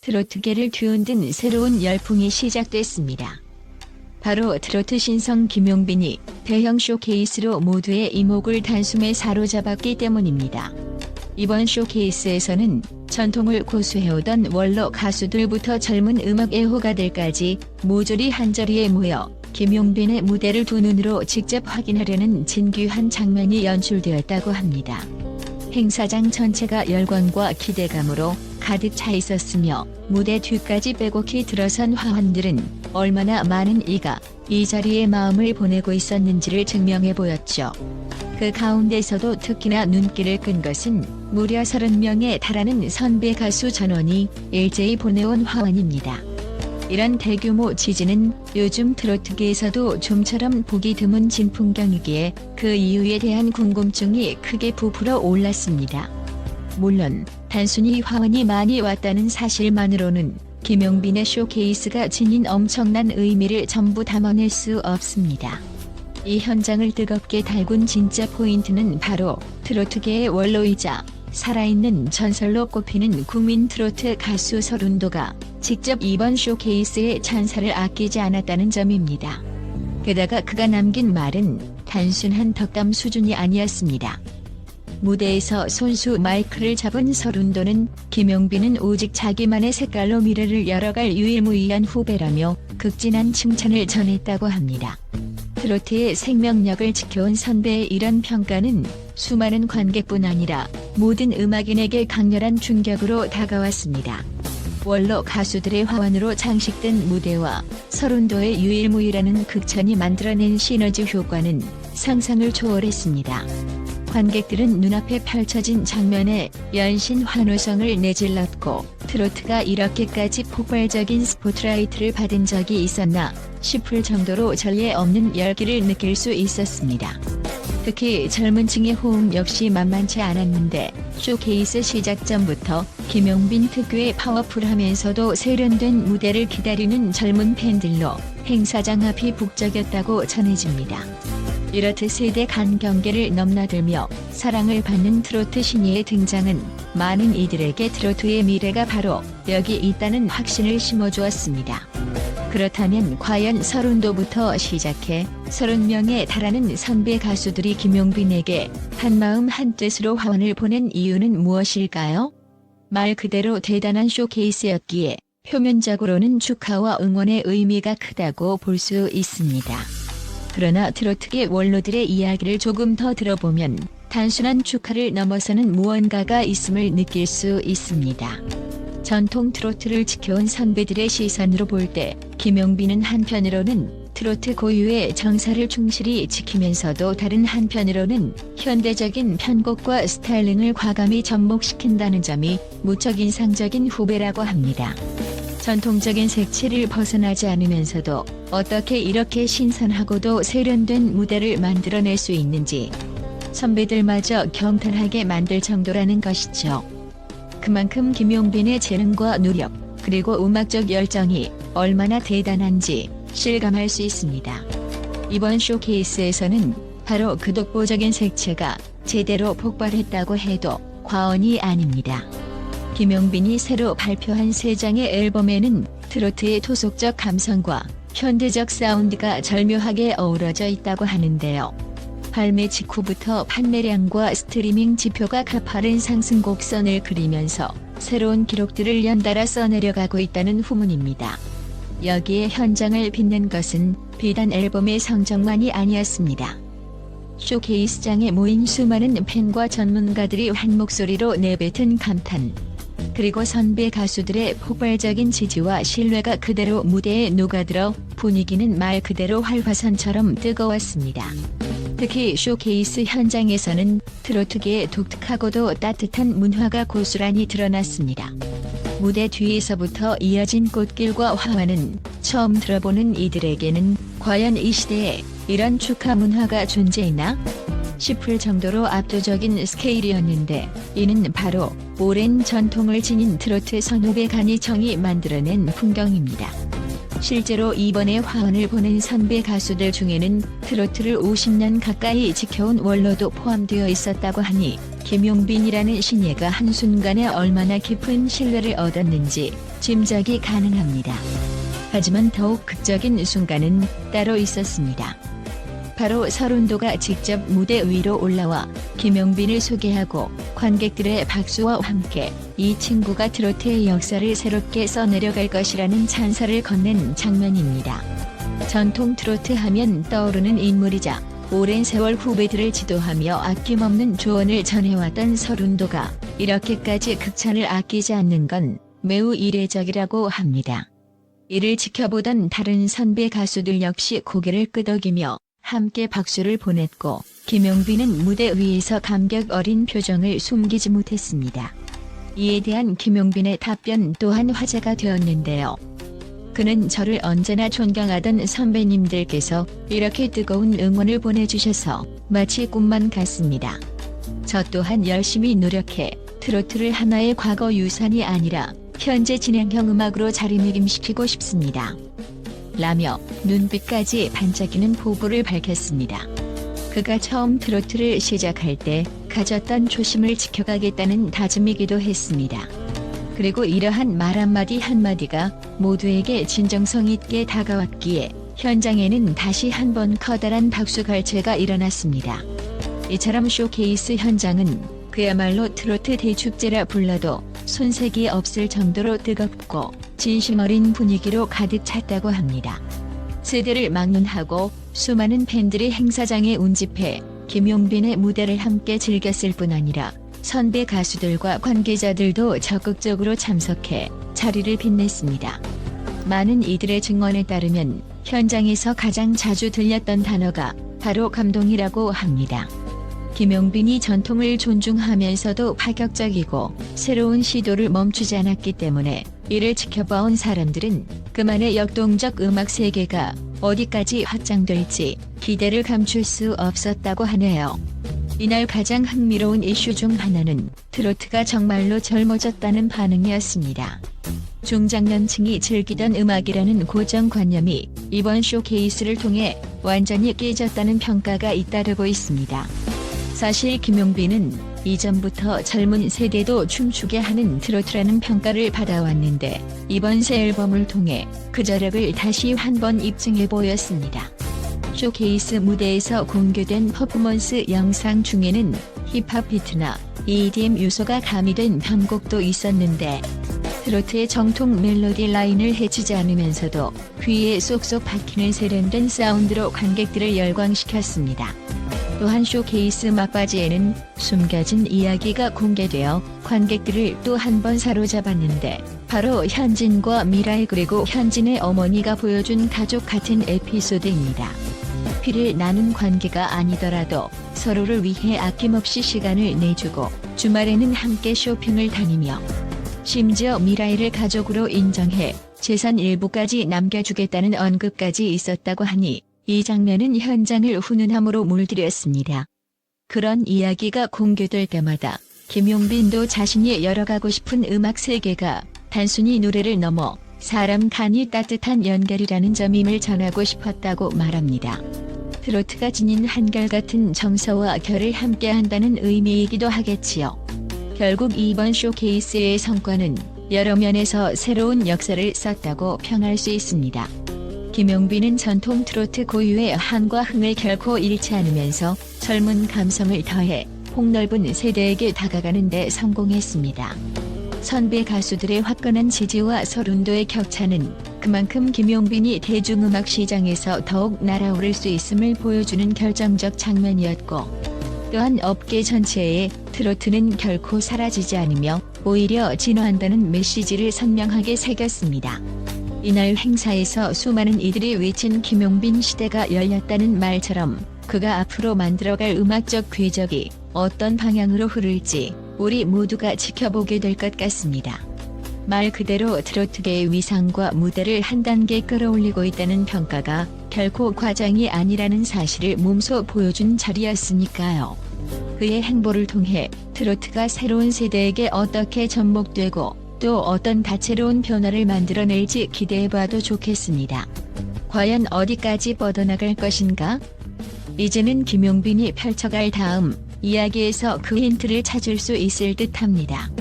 트로트계를 뒤흔든 새로운 열풍이 시작됐습니다. 바로 트로트 신성 김용빈이 대형 쇼케이스로 모두의 이목을 단숨에 사로잡았기 때문입니다. 이번 쇼케이스에서는 전통을 고수해오던 원로 가수들부터 젊은 음악 애호가들까지 모조리 한자리에 모여 김용빈의 무대를 두 눈으로 직접 확인하려는 진귀한 장면이 연출되었다고 합니다. 행사장 전체가 열광과 기대감으로 가득 차 있었으며 무대 뒤까지 빼곡히 들어선 화환들은 얼마나 많은 이가 이 자리에 마음을 보내고 있었는지를 증명해 보였죠. 그 가운데서도 특히나 눈길을 끈 것은 무려 30명에 달하는 선배 가수 전원이 일제히 보내온 화환입니다. 이런 대규모 지진은 요즘 트로트계에서도 좀처럼 보기 드문 진풍경이기에 그 이유에 대한 궁금증이 크게 부풀어 올랐습니다. 물론 단순히 화환이 많이 왔다는 사실만으로는 김용빈의 쇼케이스가 지닌 엄청난 의미를 전부 담아낼 수 없습니다. 이 현장을 뜨겁게 달군 진짜 포인트는 바로 트로트계의 원로이자 살아있는 전설로 꼽히는 국민 트로트 가수 서른도가 직접 이번 쇼케이스에 찬사를 아끼지 않았다는 점입니다. 게다가 그가 남긴 말은 단순한 덕담 수준이 아니었습니다. 무대에서 손수 마이크를 잡은 서른도는 김용빈은 오직 자기만의 색깔로 미래를 열어갈 유일무이한 후배라며 극진한 칭찬을 전했다고 합니다. 트로트의 생명력을 지켜온 선배의 이런 평가는 수많은 관객뿐 아니라 모든 음악인에게 강렬한 충격으로 다가왔습니다. 원로 가수들의 화환으로 장식된 무대와 서른도의 유일무이라는 극찬이 만들어낸 시너지 효과는 상상을 초월했습니다. 관객들은 눈앞에 펼쳐진 장면에 연신 환호성을 내질렀고 트로트가 이렇게까지 폭발적인 스포트라이트를 받은 적이 있었나 싶을 정도로 전례 없는 열기를 느낄 수 있었습니다. 특히 젊은 층의 호응 역시 만만치 않았는데 쇼케이스 시작 전부터 김용빈 특유의 파워풀하면서도 세련된 무대를 기다리는 젊은 팬들로 행사장 앞이 북적였다고 전해집니다. 이렇듯 세대 간 경계를 넘나들며 사랑을 받는 트로트 신예의 등장은 많은 이들에게 트로트의 미래가 바로 여기 있다는 확신을 심어주었습니다. 그렇다면 과연 서른도부터 시작해 30명에 달하는 선배 가수들이 김용빈에게 한마음 한뜻으로 화환을 보낸 이유는 무엇일까요? 말 그대로 대단한 쇼케이스였기에 표면적으로는 축하와 응원의 의미가 크다고 볼 수 있습니다. 그러나 트로트계 원로들의 이야기를 조금 더 들어보면 단순한 축하를 넘어서는 무언가가 있음을 느낄 수 있습니다. 전통 트로트를 지켜온 선배들의 시선으로 볼 때 김용빈은 한편으로는 트로트 고유의 정사를 충실히 지키면서도 다른 한편으로는 현대적인 편곡과 스타일링을 과감히 접목시킨다는 점이 무척 인상적인 후배라고 합니다. 전통적인 색채를 벗어나지 않으면서도 어떻게 이렇게 신선하고도 세련된 무대를 만들어낼 수 있는지 선배들마저 경탄하게 만들 정도라는 것이죠. 그만큼 김용빈의 재능과 노력, 그리고 음악적 열정이 얼마나 대단한지 실감할 수 있습니다. 이번 쇼케이스에서는 바로 그 독보적인 색채가 제대로 폭발했다고 해도 과언이 아닙니다. 김용빈이 새로 발표한 3장의 앨범에는 트로트의 토속적 감성과 현대적 사운드가 절묘하게 어우러져 있다고 하는데요. 발매 직후부터 판매량과 스트리밍 지표가 가파른 상승 곡선을 그리면서 새로운 기록들을 연달아 써내려가고 있다는 후문입니다. 여기에 현장을 빛낸 것은 비단 앨범의 성적만이 아니었습니다. 쇼케이스장에 모인 수많은 팬과 전문가들이 한 목소리로 내뱉은 감탄, 그리고 선배 가수들의 폭발적인 지지와 신뢰가 그대로 무대에 녹아들어 분위기는 말 그대로 활화산처럼 뜨거웠습니다. 특히 쇼케이스 현장에서는 트로트계의 독특하고도 따뜻한 문화가 고스란히 드러났습니다. 무대 뒤에서부터 이어진 꽃길과 화환은 처음 들어보는 이들에게는 과연 이 시대에 이런 축하 문화가 존재했나 싶을 정도로 압도적인 스케일이었는데, 이는 바로 오랜 전통을 지닌 트로트 선후배 간이청이 만들어낸 풍경입니다. 실제로 이번에 화환을 보낸 선배 가수들 중에는 트로트를 50년 가까이 지켜온 원로도 포함되어 있었다고 하니 김용빈이라는 신예가 한순간에 얼마나 깊은 신뢰를 얻었는지 짐작이 가능합니다. 하지만 더욱 극적인 순간은 따로 있었습니다. 바로 서른도가 직접 무대 위로 올라와 김용빈을 소개하고 관객들의 박수와 함께 이 친구가 트로트의 역사를 새롭게 써내려갈 것이라는 찬사를 건넨 장면입니다. 전통 트로트 하면 떠오르는 인물이자 오랜 세월 후배들을 지도하며 아낌없는 조언을 전해왔던 서른도가 이렇게까지 극찬을 아끼지 않는 건 매우 이례적이라고 합니다. 이를 지켜보던 다른 선배 가수들 역시 고개를 끄덕이며 함께 박수를 보냈고 김용빈은 무대 위에서 감격 어린 표정을 숨기지 못했습니다. 이에 대한 김용빈의 답변 또한 화제가 되었는데요. 그는 저를 언제나 존경하던 선배님들께서 이렇게 뜨거운 응원을 보내주셔서 마치 꿈만 같습니다. 저 또한 열심히 노력해 트로트를 하나의 과거 유산이 아니라 현재 진행형 음악으로 자리매김시키고 싶습니다. 라며 눈빛까지 반짝이는 포부를 밝혔습니다. 그가 처음 트로트를 시작할 때 가졌던 초심을 지켜가겠다는 다짐이기도 했습니다. 그리고 이러한 말 한마디 한마디가 모두에게 진정성 있게 다가왔기에 현장에는 다시 한번 커다란 박수갈채가 일어났습니다. 이처럼 쇼케이스 현장은 그야말로 트로트 대축제라 불러도 손색이 없을 정도로 뜨겁고 진심 어린 분위기로 가득 찼다고 합니다. 세대를 막론하고 수많은 팬들이 행사장에 운집해 김용빈의 무대를 함께 즐겼을 뿐 아니라 선배 가수들과 관계자들도 적극적으로 참석해 자리를 빛냈습니다. 많은 이들의 증언에 따르면 현장에서 가장 자주 들렸던 단어가 바로 감동이라고 합니다. 김용빈이 전통을 존중하면서도 파격적이고 새로운 시도를 멈추지 않았기 때문에 이를 지켜봐온 사람들은 그만의 역동적 음악 세계가 어디까지 확장될지 기대를 감출 수 없었다고 하네요. 이날 가장 흥미로운 이슈 중 하나는 트로트가 정말로 젊어졌다는 반응이었습니다. 중장년층이 즐기던 음악이라는 고정관념이 이번 쇼케이스를 통해 완전히 깨졌다는 평가가 잇따르고 있습니다. 사실 김용빈은 이전부터 젊은 세대도 춤추게 하는 트로트라는 평가를 받아왔는데 이번 새 앨범을 통해 그 저력을 다시 한번 입증해 보였습니다. 쇼케이스 무대에서 공개된 퍼포먼스 영상 중에는 힙합 비트나 EDM 요소가 가미된 편곡도 있었는데 트로트의 정통 멜로디 라인을 해치지 않으면서도 귀에 쏙쏙 박히는 세련된 사운드로 관객들을 열광시켰습니다. 또한 쇼케이스 막바지에는 숨겨진 이야기가 공개되어 관객들을 또 한 번 사로잡았는데 바로 현진과 미라이 그리고 현진의 어머니가 보여준 가족 같은 에피소드입니다. 피를 나눈 관계가 아니더라도 서로를 위해 아낌없이 시간을 내주고 주말에는 함께 쇼핑을 다니며 심지어 미라이를 가족으로 인정해 재산 일부까지 남겨주겠다는 언급까지 있었다고 하니 이 장면은 현장을 훈훈함으로 물들였습니다. 그런 이야기가 공개될 때마다 김용빈도 자신이 열어가고 싶은 음악 세계가 단순히 노래를 넘어 사람 간이 따뜻한 연결이라는 점임을 전하고 싶었다고 말합니다. 트로트가 지닌 한결같은 정서와 결을 함께한다는 의미이기도 하겠지요. 결국 이번 쇼케이스의 성과는 여러 면에서 새로운 역사를 썼다고 평할 수 있습니다. 김용빈은 전통 트로트 고유의 한과 흥을 결코 잃지 않으면서 젊은 감성을 더해 폭넓은 세대에게 다가가는 데 성공했습니다. 선배 가수들의 화끈한 지지와 서른도의 격차는 그만큼 김용빈이 대중음악 시장에서 더욱 날아오를 수 있음을 보여주는 결정적 장면이었고 또한 업계 전체에 트로트는 결코 사라지지 않으며 오히려 진화한다는 메시지를 선명하게 새겼습니다. 이날 행사에서 수많은 이들이 외친 김용빈 시대가 열렸다는 말처럼 그가 앞으로 만들어갈 음악적 궤적이 어떤 방향으로 흐를지 우리 모두가 지켜보게 될 것 같습니다. 말 그대로 트로트계의 위상과 무대를 한 단계 끌어올리고 있다는 평가가 결코 과장이 아니라는 사실을 몸소 보여준 자리였으니까요. 그의 행보를 통해 트로트가 새로운 세대에게 어떻게 접목되고 또 어떤 다채로운 변화를 만들어낼지 기대해봐도 좋겠습니다. 과연 어디까지 뻗어나갈 것인가? 이제는 김용빈이 펼쳐갈 다음 이야기에서 그 힌트를 찾을 수 있을 듯합니다.